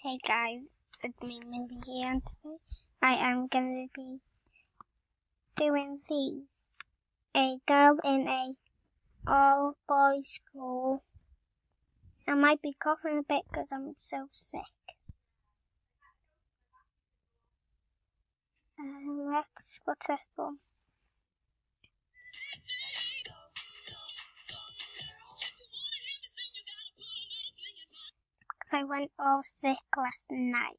Hey guys, it's me Millie here, and today I am going to be doing these. A girl in a all-boys school. I might be coughing a bit because I'm so sick. What's this one? Because I went all sick last night.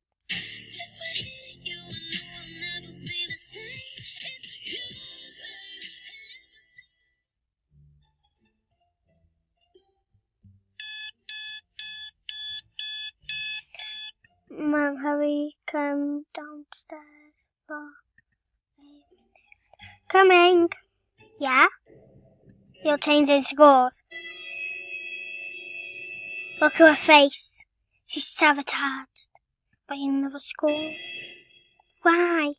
Mom, hurry, come downstairs for a minute. Coming! Yeah? You're changing schools. Look at her face. She's sabotaged by another school. Why?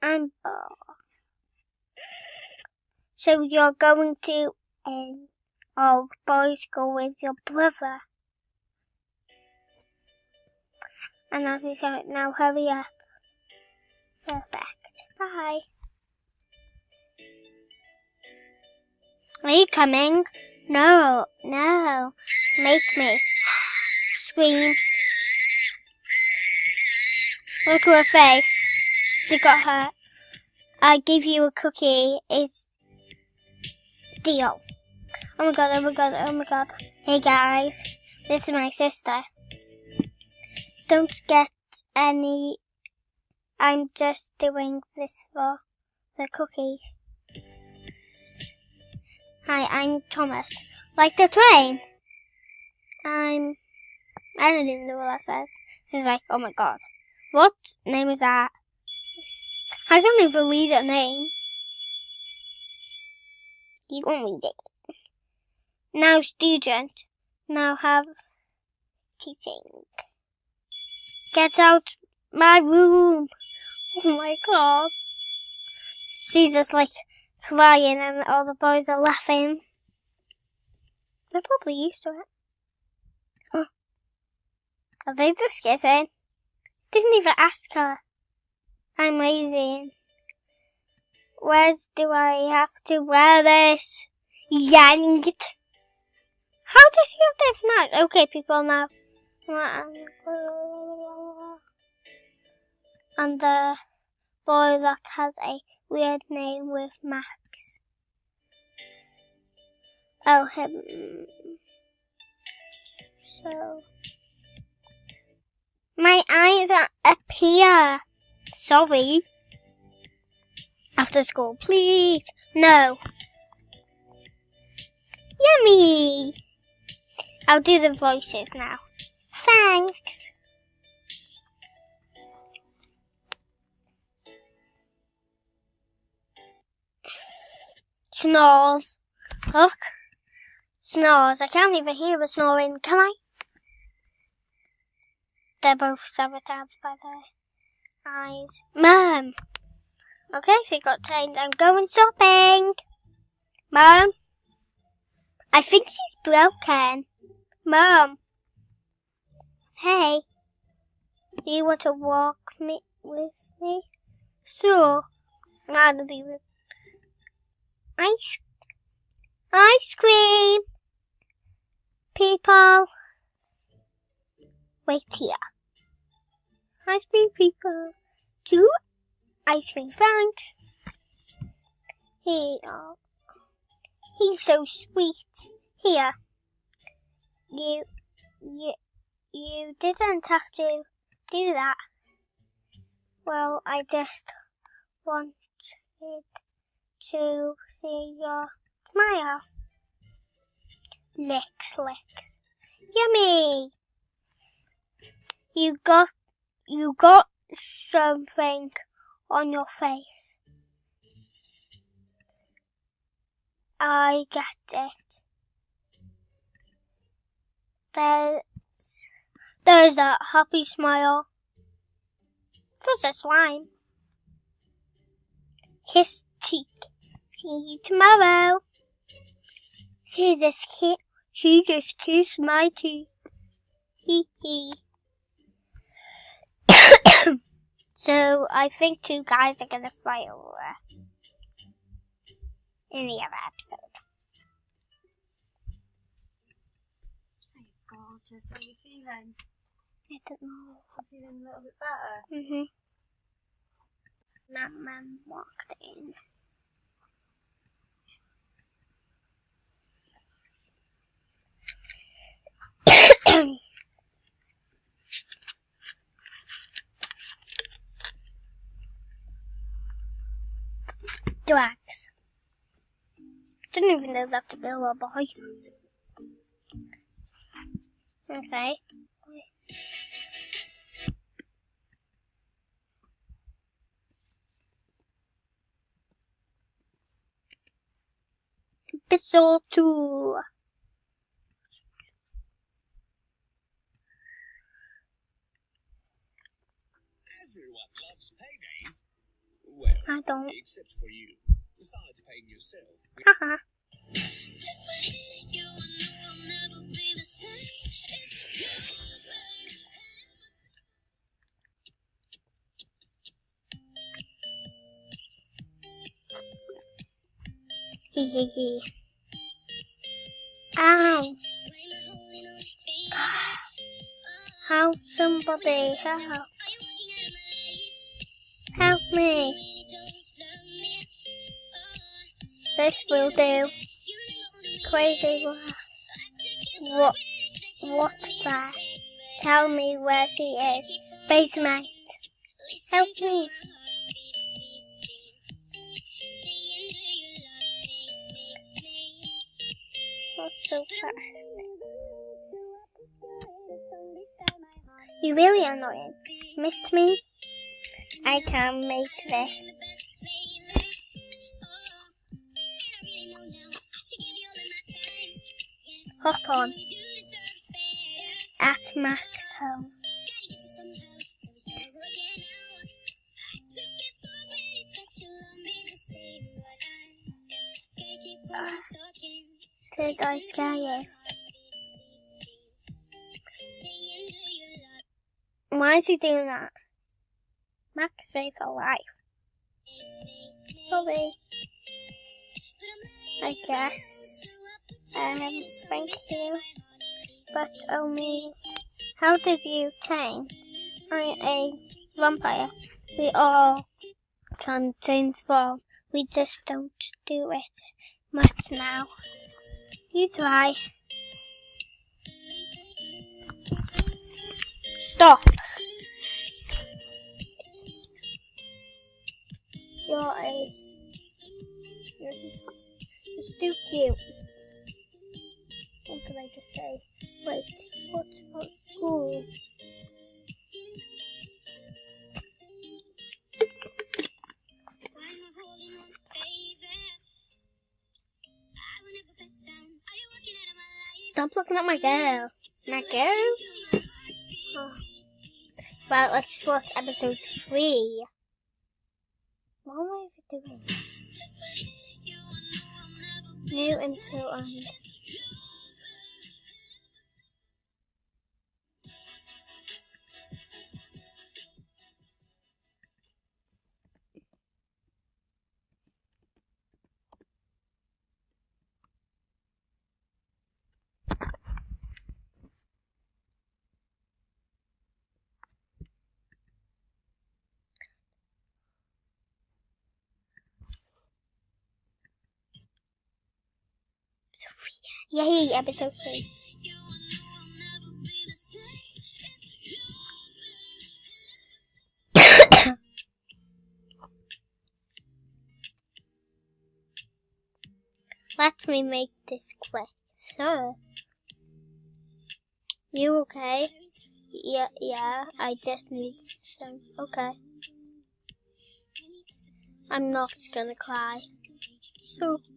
I'm bored. So you're going to an all-boys school with your brother? And as he said, now hurry up. Perfect. Bye. Are you coming? No. Make me. Screams. Look at her face. She got hurt. I give you a cookie. Is deal. Oh my god. Hey guys. This is my sister. Don't get any. I'm just doing this for the cookie. Hi, I'm Thomas. Like the train. I don't even know what that says. This is like, oh my god. What name is that? I can't even read a name. You won't read it. Now student. Now have teaching. Get out my room. Oh my god. She's just like crying and all the boys are laughing. They're probably used to it. Huh. Are they just kidding? Didn't even ask her. I'm lazy. Where do I have to wear this? Yanked. How does he have that tonight? Okay, people now. And the boy that has a weird name with Max. Oh, him. So. My eyes are up here. Sorry. After school, please. No. Yummy. I'll do the voices now. Thanks. Snores. Look. Snores. I can't even hear the snoring, can I? They're both sabotaged by their eyes. Mom! Okay, she got changed. I'm going shopping. Mom? I think she's broken. Mom? Hey? Do you want to walk with me? Sure. I'll be with Ice cream. People. Wait here. Ice cream people. 2 ice cream, thanks. He's so sweet. Here. You didn't have to do that. Well, I just wanted to see your smile. Licks. Yummy. You got something on your face. I get it. There's that happy smile. There's a slime. Kiss cheek. See you tomorrow. She just kissed my cheek. Hee hee. So I think two guys are gonna fight over in the other episode. Gorgeous. How are you feeling? I don't know. I'm feeling a little bit better. That man walked in. Drags. Didn't even know that's a girl or boy. Okay. Episode 2. Everyone loves paydays. Well, I don't. except for you. Besides paying yourself. Haha. Hehehe. Ow. Help somebody. Help. Help me. This will do. Crazy what? What's that? Tell me where she is. Basement. Help me. Not so fast. You really annoying. Missed me? I can't make this. Hop on. At Max home. Did I scare you? Why is he doing that? Max saved a life. Sorry. I guess. Thank you. But only. How did you change? I'm a vampire. We all can transform. We just don't do it much now. You try. Stop. You're too cute. What did I just say? Wait, what's about school? Stop looking at my girl. My girl? Oh. Well, let's watch episode 3. What am I doing? New intro and... Yay, episode 3. Let me make this quick. So, you okay? Yeah, I just need some. Okay. I'm not gonna cry. Oops.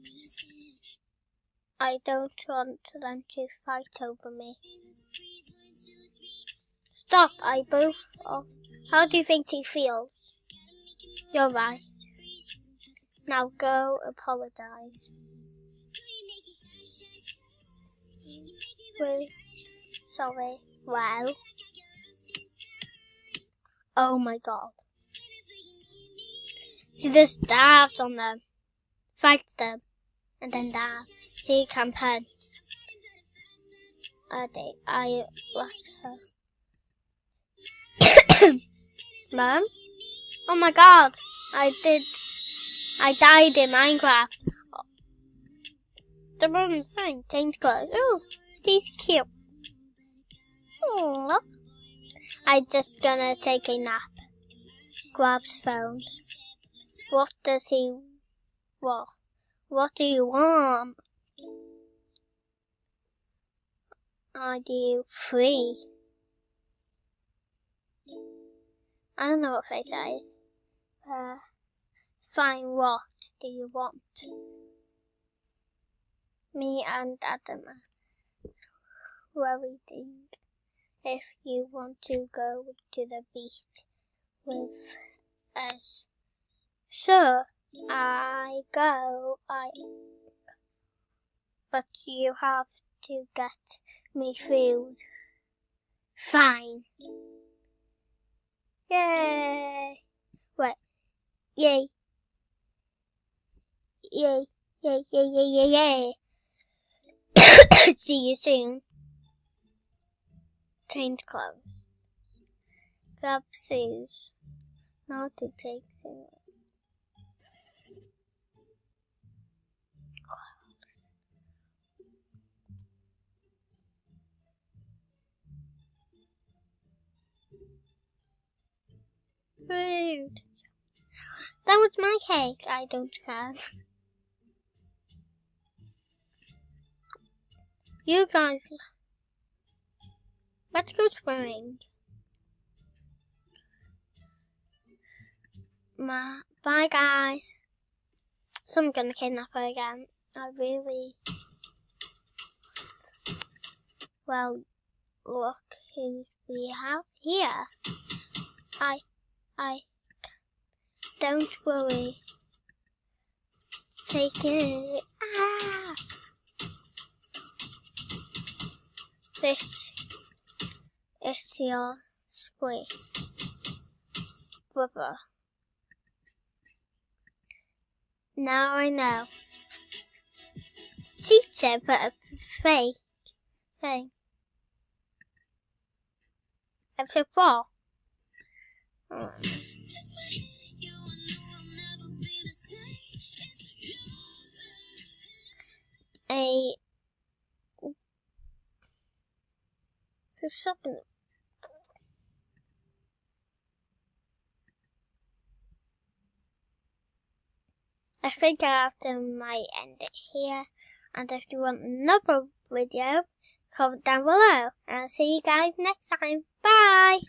I don't want them to fight over me. Stop, I both. Oh, how do you think he feels? You're right. Now go apologize. Sorry. Well. Oh my god. See the stabs on them. Fight them. And then that. See you can punch. I like her. Mum? Oh my god. I died in Minecraft. The mum's fine. Change clothes. Oh, she's cute. Aww. I'm just gonna take a nap. Grabs phone. What does he want? What do you want? Are you free? I don't know what they say. Fine, what do you want? Me and Adam are worrying if you want to go to the beach with us. Sure, but you have to get me food. Fine. Yay! What? Yay! Yay! Yay! Yay! Yay! Yay! Yay! See you soon. Change clothes. Grab shoes. Now to take some. Rude. That was my cake. I don't care. You guys, let's go swimming. Bye guys. So I'm gonna kidnap her again. Well, look who we have here. Don't worry. Take it. Ah! This is your squid brother. Now I know. Teacher put a fake thing. A football. Something. I think I might end it here. And if you want another video, comment down below. And I'll see you guys next time. Bye!